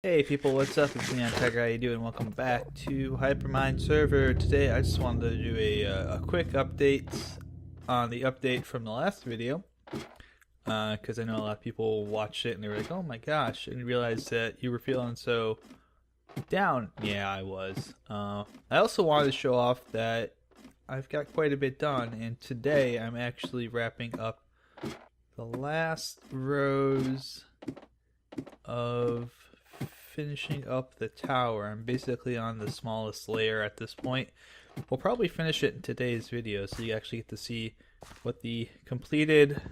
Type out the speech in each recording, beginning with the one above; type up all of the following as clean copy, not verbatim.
Hey people, what's up? It's NihonTiger. How you doing? Welcome back to Hypermine server. Today I just wanted to do a quick update on the update from the last video, because I know a lot of people watched it and they were like, "Oh my gosh!" and realized that you were feeling so down. Yeah, I was. I also wanted to show off that I've got quite a bit done, and today I'm actually wrapping up the last rows of finishing up the tower. I'm basically on the smallest layer at this point. We'll probably finish it in today's video, so you actually get to see what the completed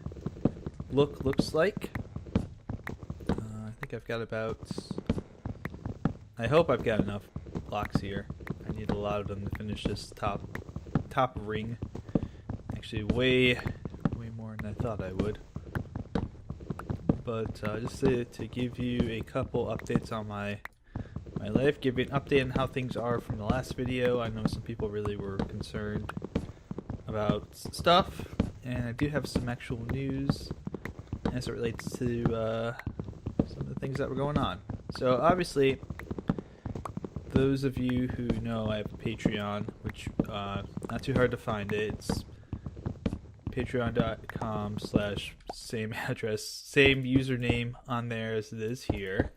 look looks like. I think I've got about... I hope I've got enough blocks here. I need a lot of them to finish this top ring. Actually, way more than I thought I would. But just to give you a couple updates on my life, give you an update on how things are from the last video. I know some people really were concerned about stuff, and I do have some actual news as it relates to some of the things that were going on. So obviously, those of you who know I have a Patreon, which not too hard to find it. It's patreon.com/same address, same username on there as it is here.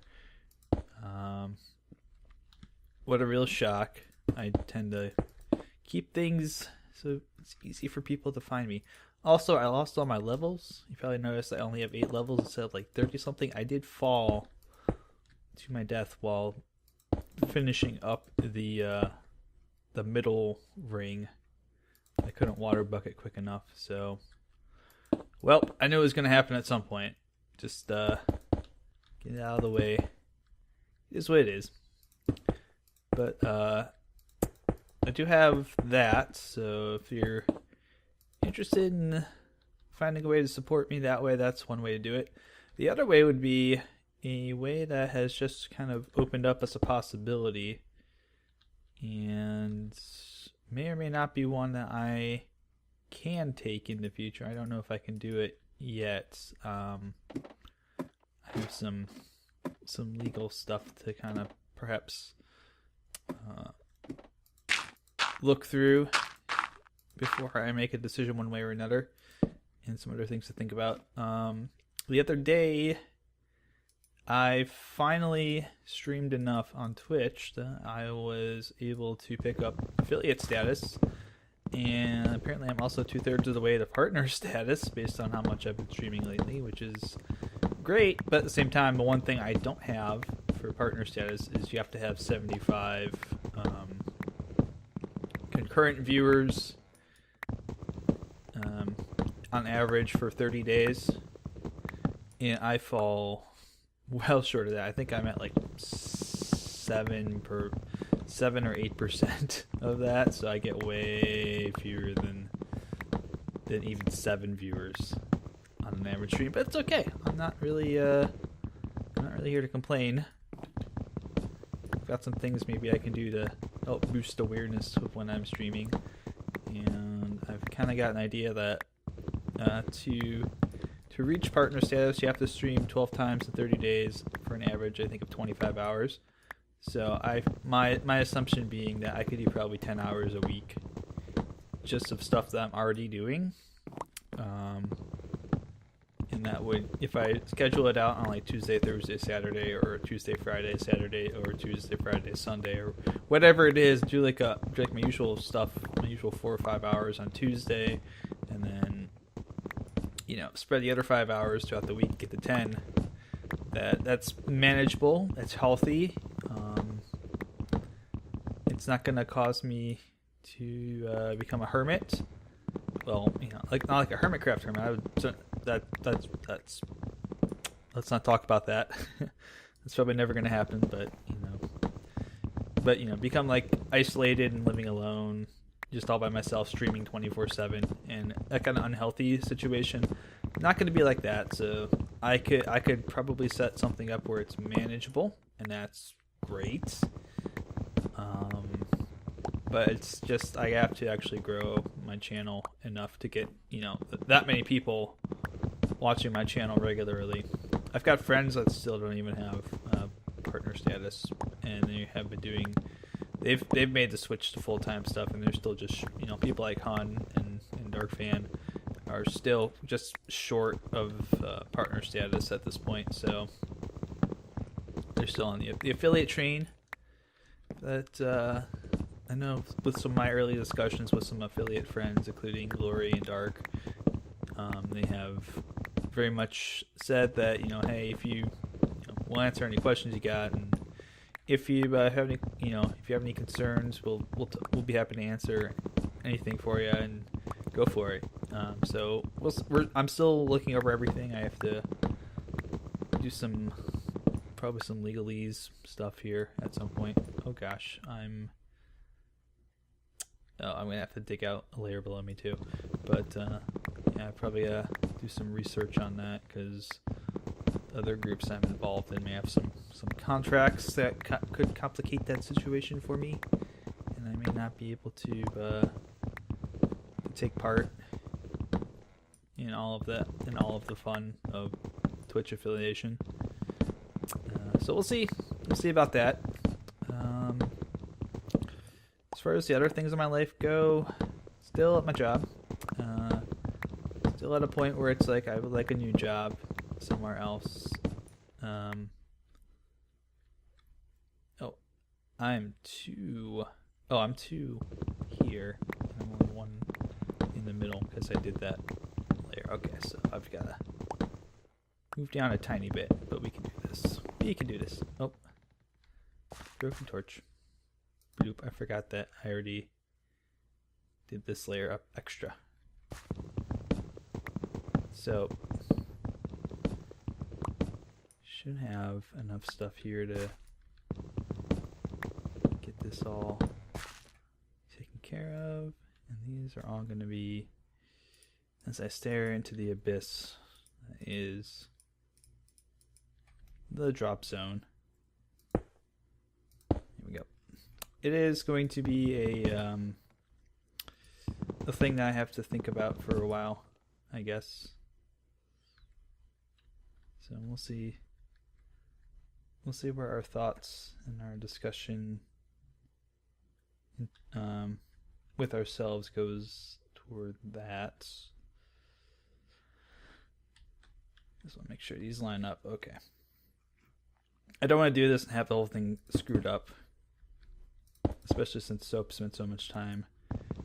What a real shock. I tend to keep things so it's easy for people to find me. Also, I lost all my levels. You probably noticed I only have 8 levels instead of like 30 something. I did fall to my death while finishing up the middle ring. I couldn't water bucket quick enough, so... Well, I knew it was going to happen at some point. Just get it out of the way. It is what it is. But I do have that, so if you're interested in finding a way to support me that way, that's one way to do it. The other way would be a way that has just kind of opened up as a possibility, and may or may not be one that I can take in the future. I don't know if I can do it yet. I have some legal stuff to kind of perhaps look through before I make a decision one way or another, and some other things to think about. The other day, I finally streamed enough on Twitch that I was able to pick up affiliate status, and apparently I'm also 2/3 of the way to partner status based on how much I've been streaming lately, which is great. But at the same time, the one thing I don't have for partner status is you have to have 75 concurrent viewers on average for 30 days, and I fall well short of that. I think I'm at like 7 or 8% of that, so I get way fewer than even 7 viewers on an average stream. But it's okay. I'm not really here to complain. I've got some things maybe I can do to help boost awareness of when I'm streaming, and I've kind of got an idea that to reach partner status, you have to stream 12 times in 30 days for an average, I think, of 25 hours. So my assumption being that I could do probably 10 hours a week just of stuff that I'm already doing. And that would, if I schedule it out on like Tuesday, Thursday, Saturday, or Tuesday, Friday, Saturday, or Tuesday, Friday, Sunday, or whatever it is, do like my usual stuff, my usual 4 or 5 hours on Tuesday, and then spread the other 5 hours throughout the week, get to 10. That's manageable. That's healthy. It's not going to cause me to become a hermit. Well, not like a hermitcraft hermit. I would. That's. Let's not talk about that. That's probably never going to happen. But become like isolated and living alone, just all by myself, streaming 24/7, and that kind of unhealthy situation. Not going to be like that. So I could probably set something up where it's manageable, and that's great. But it's just I have to actually grow my channel enough to get that many people watching my channel regularly. I've got friends that still don't even have partner status, and they have been doing. They've made the switch to full-time stuff, and they're still just, you know, people like Han and Darkfan are still just short of partner status at this point. So they're still on the affiliate train. That I know with some of my early discussions with some affiliate friends, including Glory and Dark, they have very much said that, you know, hey, if you know, we'll answer any questions you got, and if you have any, you know, if you have any concerns, we'll be happy to answer anything for you, and go for it. So I'm still looking over everything. I have to do probably some legalese stuff here at some point. Oh gosh, I'm gonna have to dig out a layer below me too. But yeah, probably do some research on that, because other groups I'm involved in may have some contracts that could complicate that situation for me, and I may not be able to take part in all of the fun of Twitch affiliation. So we'll see about that. As far as the other things in my life go, still at my job. Still at a point where it's like I would like a new job somewhere else. I'm two here. I'm on one in the middle because I did that layer. Okay, so I've got to move down a tiny bit, but we can do this. We can do this. Oh, broken torch. Bloop, I forgot that I already did this layer up extra. So, should have enough stuff here to get this all taken care of. And these are all going to be, as I stare into the abyss, that is the drop zone. Here we go. It is going to be a thing that I have to think about for a while, I guess. So we'll see. We'll see where our thoughts and our discussion with ourselves goes toward that. Just want to make sure these line up. Okay. I don't want to do this and have the whole thing screwed up, especially since Soap spent so much time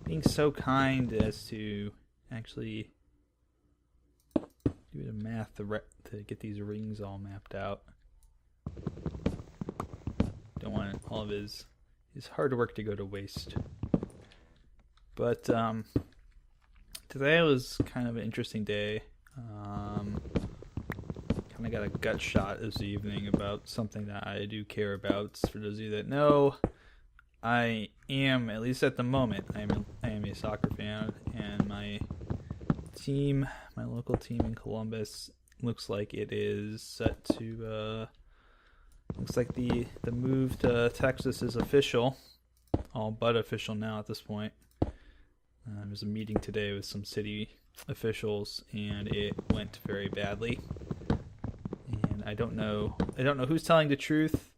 being so kind as to actually do the math to get these rings all mapped out. Don't want all of his hard work to go to waste. But today was kind of an interesting day. Kind of got a gut shot this evening about something that I do care about. For those of you that know, I am, at least at the moment, I am a soccer fan, and my team, my local team in Columbus, looks like it is set to. Looks like the move to Texas is official, all but official now at this point. There was a meeting today with some city officials, and it went very badly. And I don't know who's telling the truth.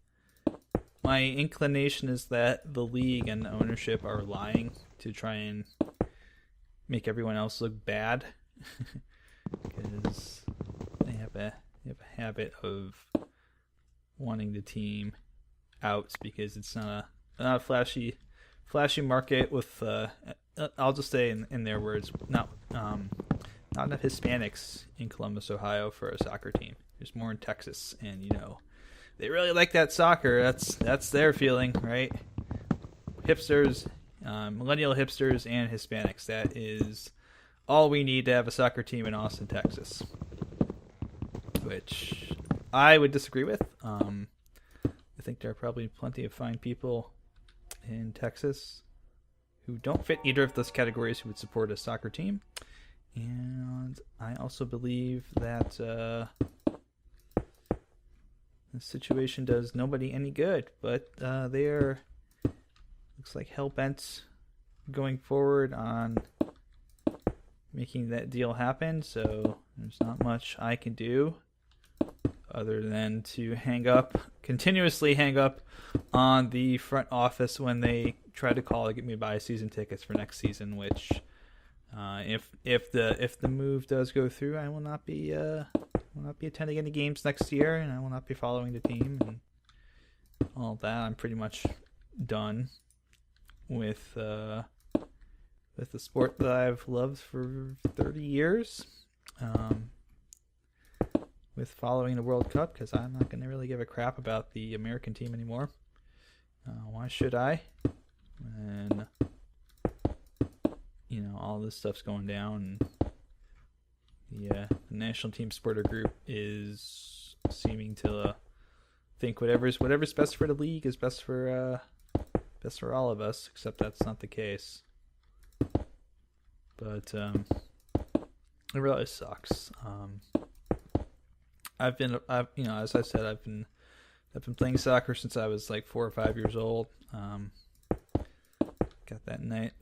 My inclination is that the league and the ownership are lying to try and make everyone else look bad, because they have a habit of wanting the team out because it's not a flashy market with I'll just say in their words, not enough Hispanics in Columbus, Ohio for a soccer team. There's more in Texas, and you know they really like that soccer. That's their feeling, right? Hipsters, millennial hipsters, and Hispanics. That is all we need to have a soccer team in Austin, Texas. Which I would disagree with. I think there are probably plenty of fine people in Texas who don't fit either of those categories who would support a soccer team. And I also believe that the situation does nobody any good. But they are, looks like, hell-bent going forward on making that deal happen. So there's not much I can do other than to continuously hang up on the front office when they try to call to get me to buy season tickets for next season. Which, if the move does go through, I will not be attending any games next year, and I will not be following the team and all that. I'm pretty much done with the sport that I've loved for 30 years. With following the World Cup, because I'm not going to really give a crap about the American team anymore. Why should I? When all this stuff's going down, and the national team supporter group is seeming to think whatever's best for the league is best for all of us, except that's not the case. But it really sucks. As I said, I've been playing soccer since I was like 4 or 5 years old. Got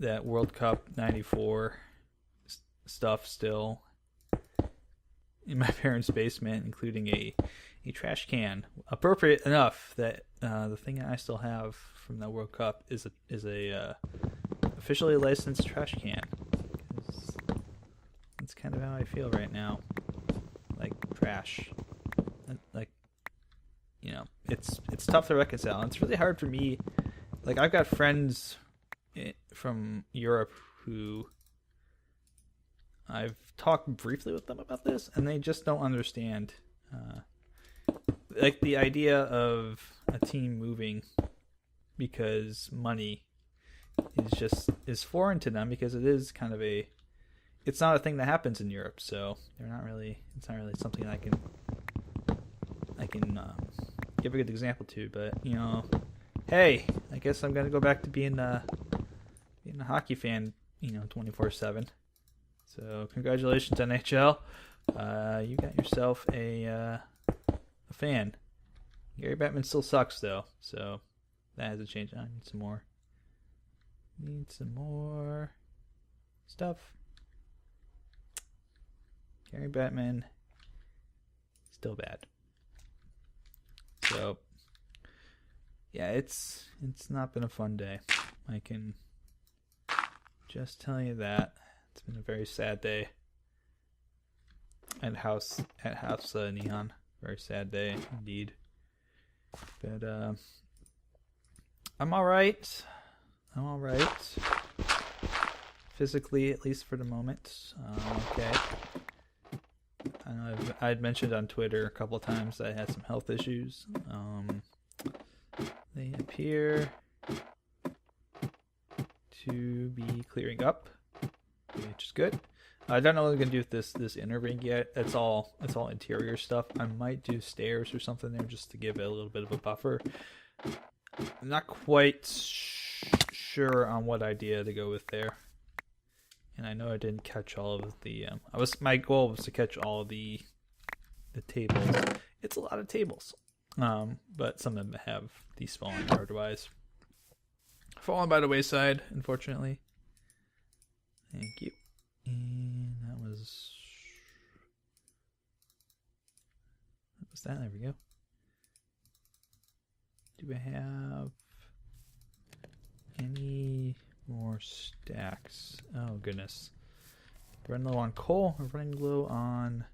that World Cup '94 stuff still in my parents' basement, including a trash can, appropriate enough that the thing I still have from that World Cup is a officially licensed trash can. That's kind of how I feel right now, like trash. Like, it's tough to reconcile. And it's really hard for me. Like, I've got friends from Europe who I've talked briefly with them about this, and they just don't understand. Like, the idea of a team moving because money is foreign to them, because it is kind of it's not a thing that happens in Europe, so it's not really something I can give a good example to. But hey, I guess I'm gonna go back to being a hockey fan, 24/7. So congratulations, NHL. You got yourself a fan. Gary Bettman still sucks though, so that hasn't changed. I need some more stuff. Gary Bettman, still bad. So yeah, it's not been a fun day. I can just tell you that. It's been a very sad day at house Nihon. Very sad day indeed. But I'm all right. Physically, at least for the moment. Okay. I know I'd mentioned on Twitter a couple of times that I had some health issues. They appear to be clearing up, which is good. I don't know what I'm gonna do with this inner ring yet. It's all interior stuff. I might do stairs or something there just to give it a little bit of a buffer. I'm not quite sure on what idea to go with there. And I know I didn't catch all of the. My goal was to catch all of the tables. It's a lot of tables, but some of them have despawned or otherwise fallen by the wayside, unfortunately. Thank you. And that was that. There we go. Do I have any more stacks? Oh goodness. Running low on coal, or running low on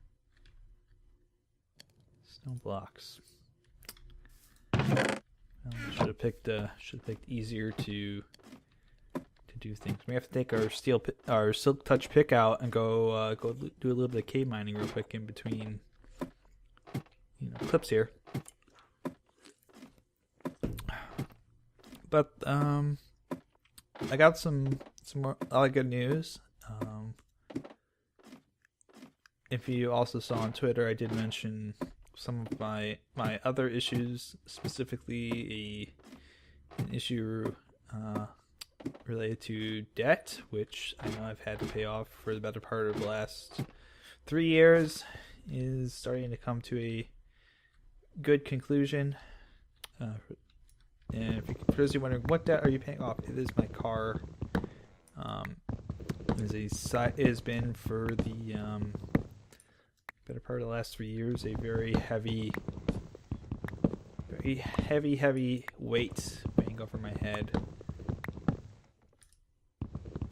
stone blocks. Well, should have picked easier to do things. We have to take our silk touch pick out and go do a little bit of cave mining real quick in between clips here. But I got some more good news. If you also saw on Twitter, I did mention some of my other issues, specifically an issue related to debt, which I know I've had to pay off for the better part of the last 3 years, is starting to come to a good conclusion. And if for those of you wondering, what debt are you paying off? It is my car. It has been for the better part of the last 3 years, a very heavy weight weighing over my head.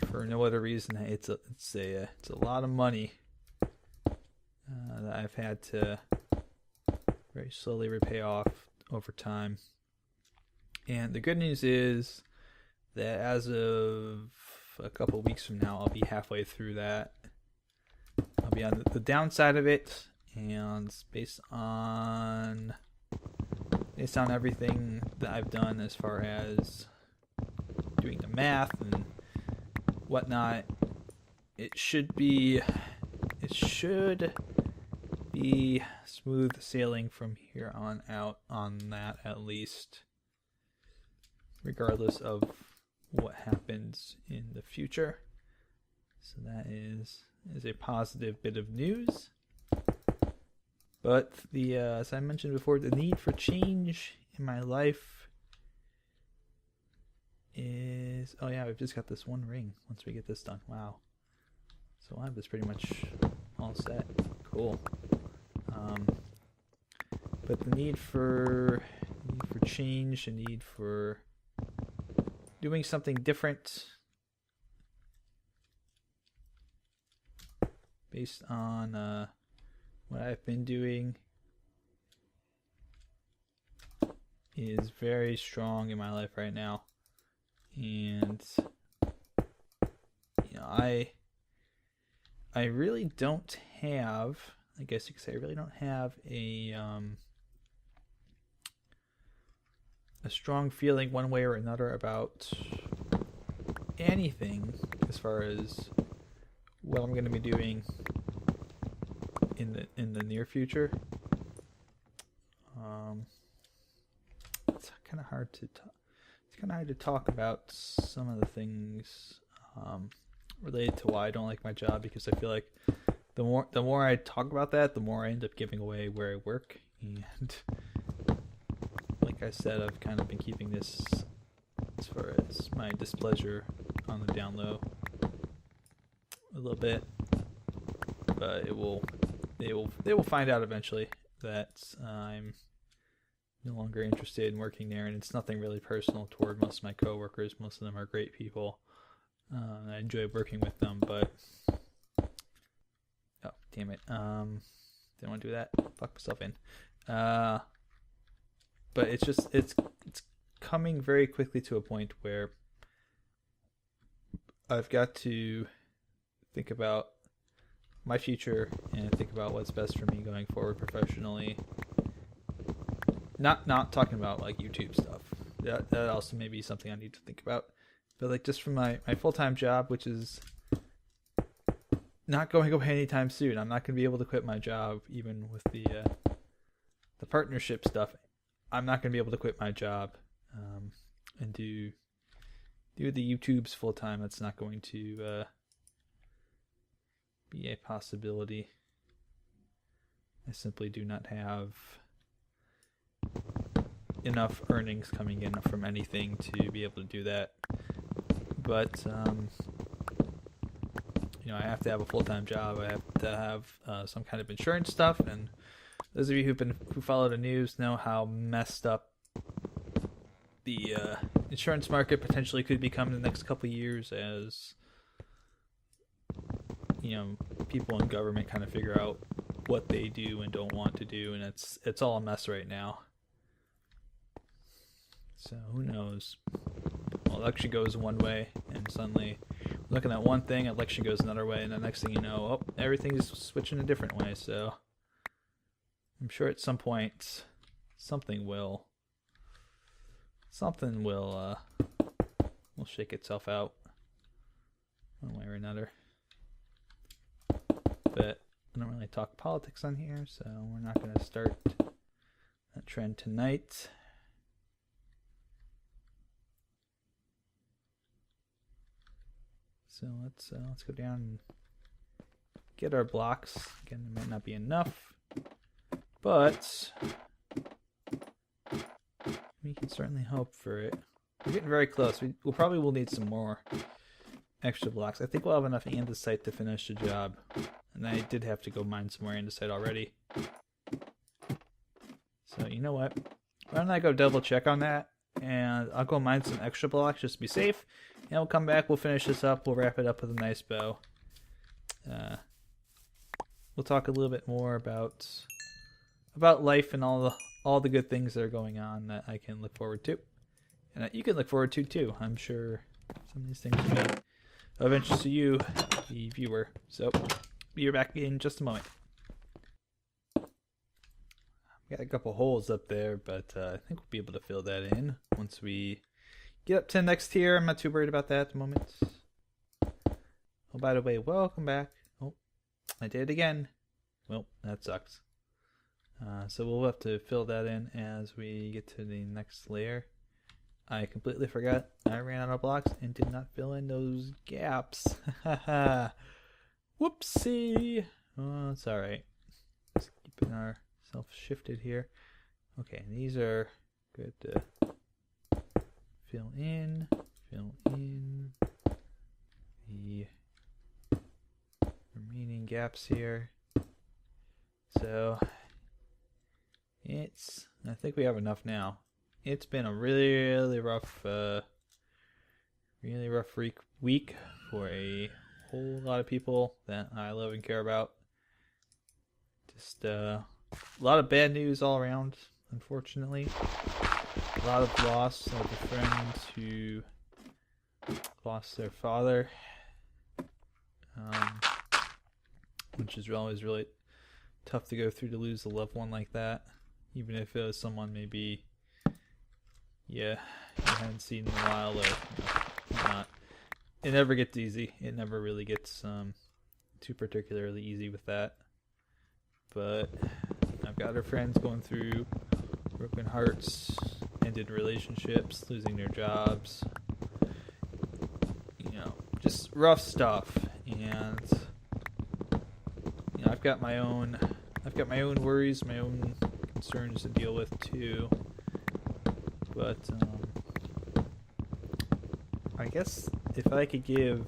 For no other reason, it's a lot of money that I've had to very slowly repay off over time. And the good news is that as of a couple weeks from now, I'll be halfway through that. I'll be on the downside of it, and based on everything that I've done as far as doing the math and whatnot, it should be smooth sailing from here on out on that, at least, regardless of what happens in the future. So that is a positive bit of news. But as I mentioned before, the need for change in my life is... Oh yeah, we've just got this one ring once we get this done. Wow. So we'll have this pretty much all set. Cool. But the need for change, the need for doing something different based on what I've been doing is very strong in my life right now. And I really don't have, I guess you could say, I really don't have a strong feeling one way or another about anything as far as what I'm going to be doing in the near future. It's kind of hard to talk about some of the things related to why I don't like my job, because I feel like the more I talk about that, the more I end up giving away where I work. And like I said, I've kind of been keeping this, as far as my displeasure, on the down low a little bit, but they will find out eventually that I'm no longer interested in working there. And it's nothing really personal toward most of my coworkers. Most of them are great people. I enjoy working with them, but oh, damn it, didn't want to do that. Fuck myself in. But it's coming very quickly to a point where I've got to think about my future and think about what's best for me going forward professionally. Not talking about like YouTube stuff. That also may be something I need to think about. But like just from my full-time job, which is not going away anytime soon. I'm not going to be able to quit my job, even with the partnership stuff. I'm not going to be able to quit my job and do the YouTubes full time. That's not going to be a possibility. I simply do not have enough earnings coming in from anything to be able to do that. But I have to have a full-time job. I have to have some kind of insurance stuff, and those of you who follow the news know how messed up the insurance market potentially could become in the next couple of years, as people in government kind of figure out what they do and don't want to do, and it's all a mess right now. So who knows? Well, election goes one way, and suddenly looking at one thing, election goes another way, and the next thing you know, everything is switching a different way. So I'm sure at some point something will shake itself out one way or another. But I don't really talk politics on here, so we're not going to start that trend tonight. So let's go down and get our blocks. Again, there might not be enough, but we can certainly hope for it. We're getting very close. We'll probably need some more extra blocks. I think we'll have enough andesite to finish the job. And I did have to go mine some more andesite already. So you know what? Why don't I go double check on that? And I'll go mine some extra blocks just to be safe. And we'll come back, we'll finish this up, we'll wrap it up with a nice bow. We'll talk a little bit more about life and all the good things that are going on that I can look forward to. And that you can look forward to too. I'm sure some of these things will be of interest to you, the viewer. So, be back in just a moment. Got a couple holes up there, but I think we'll be able to fill that in once we get up to the next tier. I'm not too worried about that at the moment. Oh, by the way, welcome back. Oh, I did it again. Well, that sucks. So we'll have to fill that in as we get to the next layer. I completely forgot. I ran out of blocks and did not fill in those gaps. Whoopsie. Oh, it's alright. Just keeping ourselves shifted here. Okay, these are good to fill in the remaining gaps here. So I think we have enough now. It's been a really rough week for a whole lot of people that I love and care about. Just a lot of bad news all around, unfortunately. A lot of loss of a friend who lost their father, which is always really tough to go through, to lose a loved one like that, even if it was someone maybe you haven't seen in a while or not. It never gets easy. It never really gets too particularly easy with that. But I've got our friends going through broken hearts, ended relationships, losing their jobs, just rough stuff. And I've got my own worries, my own concerns to deal with too. But I guess if I could give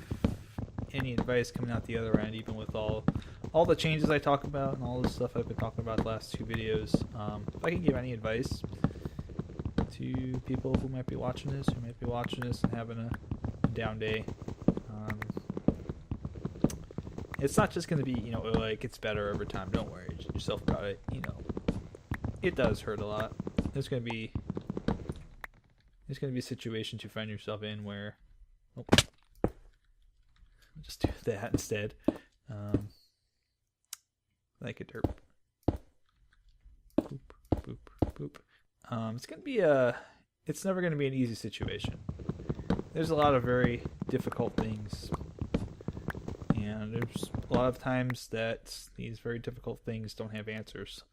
any advice coming out the other end, even with all the changes I talk about and all the stuff I've been talking about the last two videos, if I could give any advice to people who might be watching this, and having a down day, it's not just going to be, like, it's better over time. Don't worry yourself about it. It does hurt a lot. There's going to be situations you find yourself in where, I'll just do that instead. Like a derp. Boop, boop, boop. It's never going to be an easy situation. There's a lot of very difficult things. And there's a lot of times that these very difficult things don't have answers.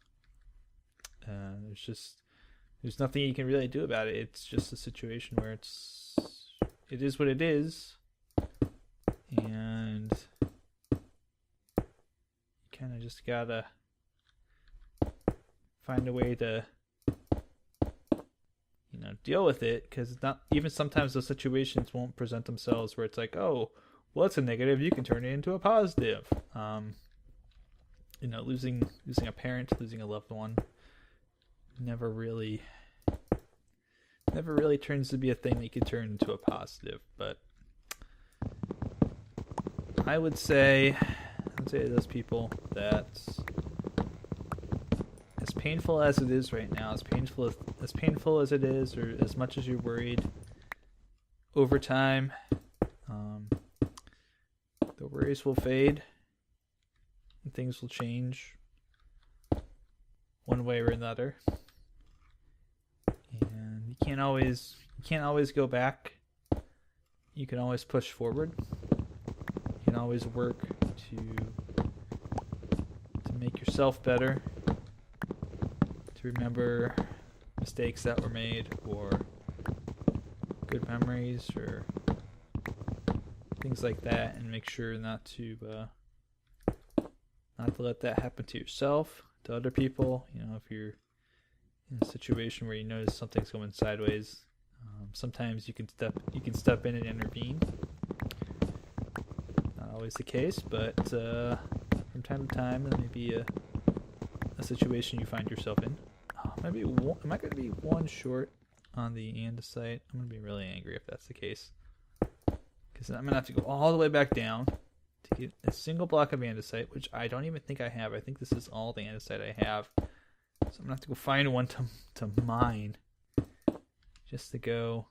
There's nothing you can really do about it. It's just a situation where it is what it is, and you kind of just gotta find a way to deal with it, because not even sometimes those situations won't present themselves where it's like, oh, well, it's a negative, you can turn it into a positive. Losing a parent, losing a loved one, never really turns to be a thing that you can turn into a positive. But I would say to those people that, as painful as it is right now, as painful as it is, or as much as you're worried, over time, the worries will fade and things will change one way or another. And you can't always go back. You can always push forward. You can always work to make yourself better, to remember mistakes that were made, or good memories, or things like that, and make sure not to let that happen to yourself, to other people. If you're in a situation where you notice something's going sideways, sometimes you can step in and intervene. Not always the case, but from time to time. That may be a situation you find yourself in. Oh, am I going to be one short on the andesite? I'm going to be really angry if that's the case. Because I'm going to have to go all the way back down to get a single block of andesite, which I don't even think I have. I think this is all the andesite I have. So I'm going to have to go find one to mine. Just to go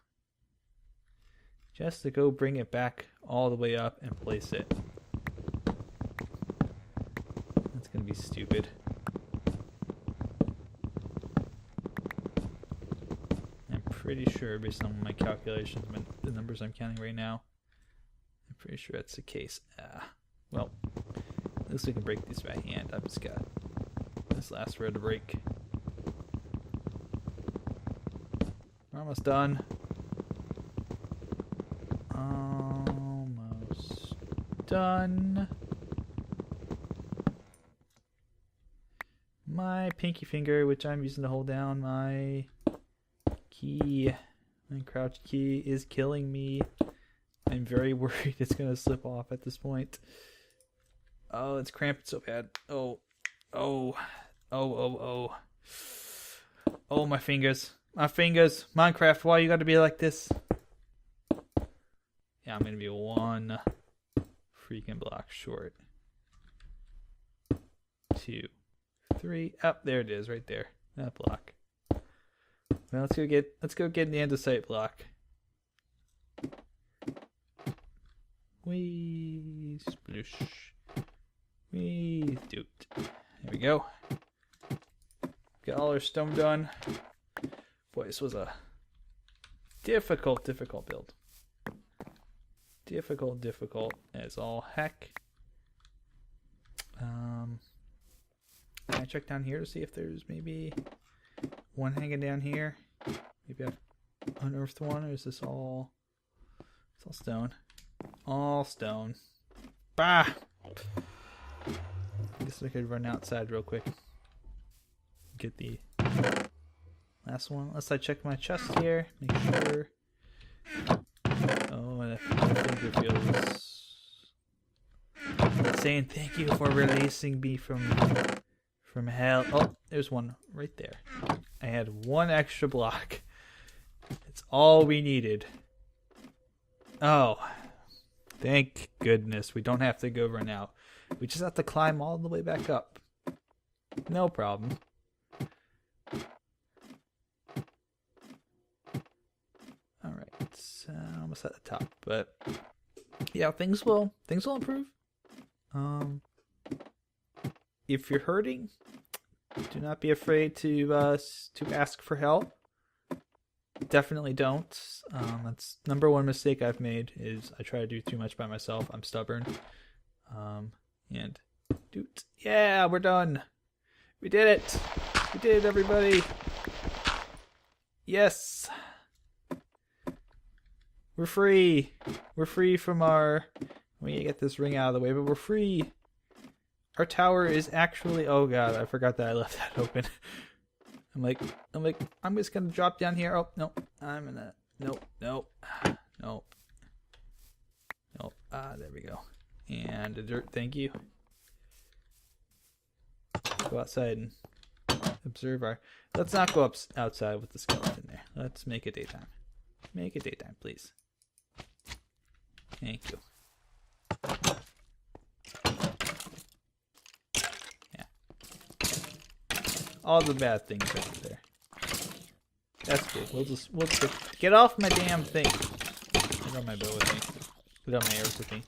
bring it back all the way up and place it. That's going to be stupid. I'm pretty sure, based on my calculations, the numbers I'm counting right now, I'm pretty sure that's the case. Well, at least we can break these by hand. I've just got this last row to break. We're almost done. Almost done. My pinky finger, which I'm using to hold down my key, my crouch key, is killing me. I'm very worried it's going to slip off at this point. Oh, it's cramped so bad. Oh, my fingers. My fingers. Minecraft, why you got to be like this? Yeah, I'm going to be one freaking block short. 2, 3. Up there it is, right there. That block. Well, let's go get an andesite block. Wee sploosh. Wee doot. There we go. Got all our stone done. Boy, this was a difficult build. Difficult as all heck. Can I check down here to see if there's maybe one hanging down here? Maybe I've unearthed one, or is this all... It's all stone. All stone. Bah! I guess I could run outside real quick. Get the last one. Unless I check my chest here. Make sure. Oh, and I think it feels saying thank you for releasing me from hell. Oh, there's one right there. I had one extra block. It's all we needed. Oh, thank goodness we don't have to go run out. We just have to climb all the way back up. No problem. Alright, it's almost at the top, but yeah, things will improve. If you're hurting, do not be afraid to ask for help. Definitely don't. That's #1 mistake I've made, is I try to do too much by myself. I'm stubborn. And doot. Yeah, we're done. We did it. We did it, everybody. Yes. We're free. We're free from our... We need to get this ring out of the way, but we're free. Our tower is actually... Oh god, I forgot that I left that open. I'm like, I'm just gonna drop down here. Oh, no. I'm gonna... Nope. There we go. And the dirt, thank you. Go outside and observe our... Let's not go outside with the skeleton there. Let's make it daytime. Make it daytime, please. Thank you. Yeah. All the bad things right there. That's good. We'll just get off my damn thing. I got my bow with me. I got my arrows with me.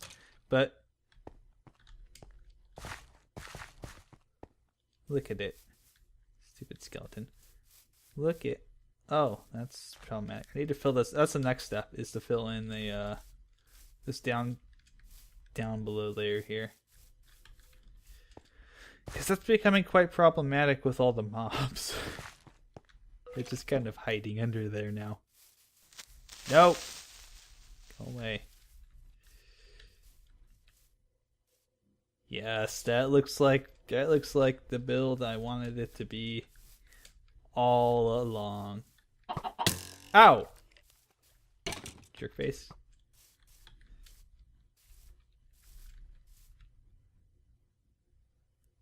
But look at it. Stupid skeleton. Look at... Oh, that's problematic. I need to fill this. That's the next step, is to fill in the this down below layer here. Because that's becoming quite problematic with all the mobs. They're just kind of hiding under there now. No! Go away. Yes, that looks like the build I wanted it to be all along. Ow! Jerk face.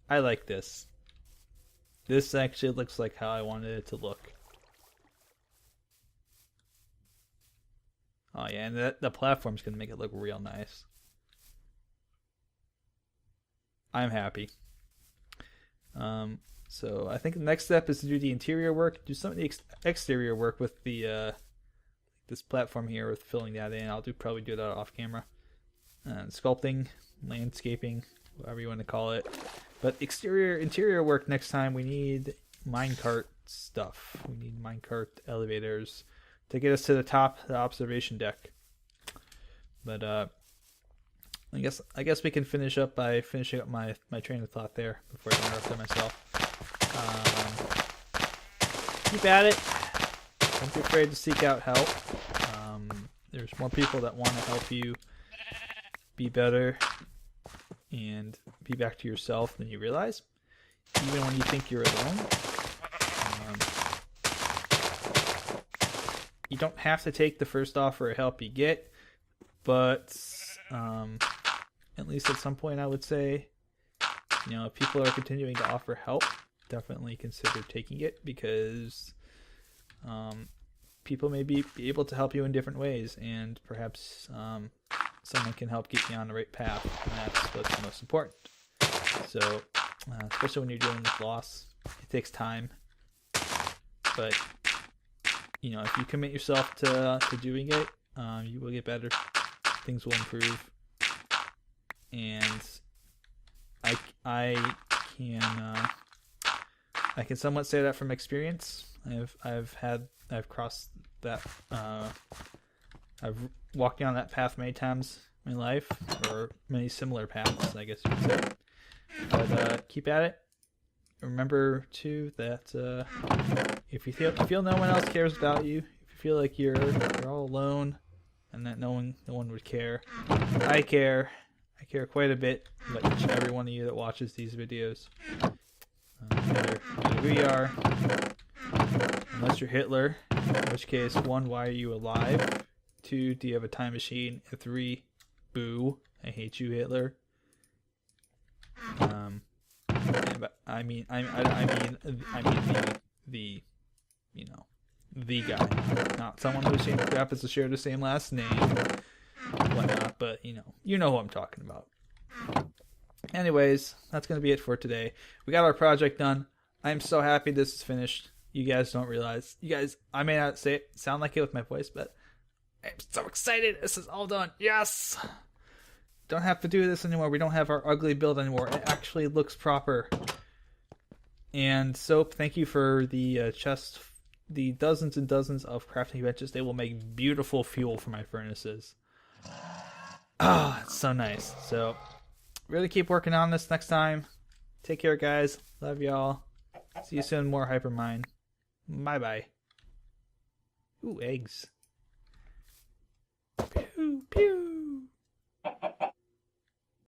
I like this. This actually looks like how I wanted it to look. Oh yeah, and the platform's gonna make it look real nice. I'm happy. So I think the next step is to do the interior work, do some of the exterior work with the this platform here, with filling that in. I'll probably do that off camera. Sculpting, landscaping, whatever you want to call it. But interior work next time, we need minecart stuff. We need minecart elevators to get us to the top of the observation deck. But I guess we can finish up by finishing up my train of thought there before I interrupt myself. Keep at it. Don't be afraid to seek out help. There's more people that want to help you be better and be back to yourself than you realize, even when you think you're alone. You don't have to take the first offer of help you get, but at least at some point I would say, if people are continuing to offer help, definitely consider taking it, because people may be able to help you in different ways, and perhaps someone can help get you on the right path, and that's what's most important. So, especially when you're dealing with loss, it takes time, but if you commit yourself to doing it, you will get better. Things will improve, and I can somewhat say that from experience. I've crossed that. I've walked down that path many times in my life, or many similar paths, I guess you could say. But keep at it. Remember too that if you feel no one else cares about you, if you feel like you're all alone, and that no one would care, I care. I care quite a bit about each and every one of you that watches these videos. No matter who you are, unless you're Hitler, in which case, 1, why are you alive? 2, do you have a time machine? And 3, boo, I hate you, Hitler. But I mean the guy, not someone who happens to share the same last name, whatnot. But you know who I'm talking about. Anyways, that's gonna be it for today. We got our project done. I'm so happy this is finished. You guys don't realize. I may not sound like it with my voice, but I'm so excited. This is all done. Yes! Don't have to do this anymore. We don't have our ugly build anymore. It actually looks proper. And Soap, thank you for the chest, the dozens and dozens of crafting benches. They will make beautiful fuel for my furnaces. It's so nice. So, really keep working on this next time. Take care, guys. Love y'all. See you soon. More Hypermine. Bye-bye. Ooh, eggs. Pew, pew.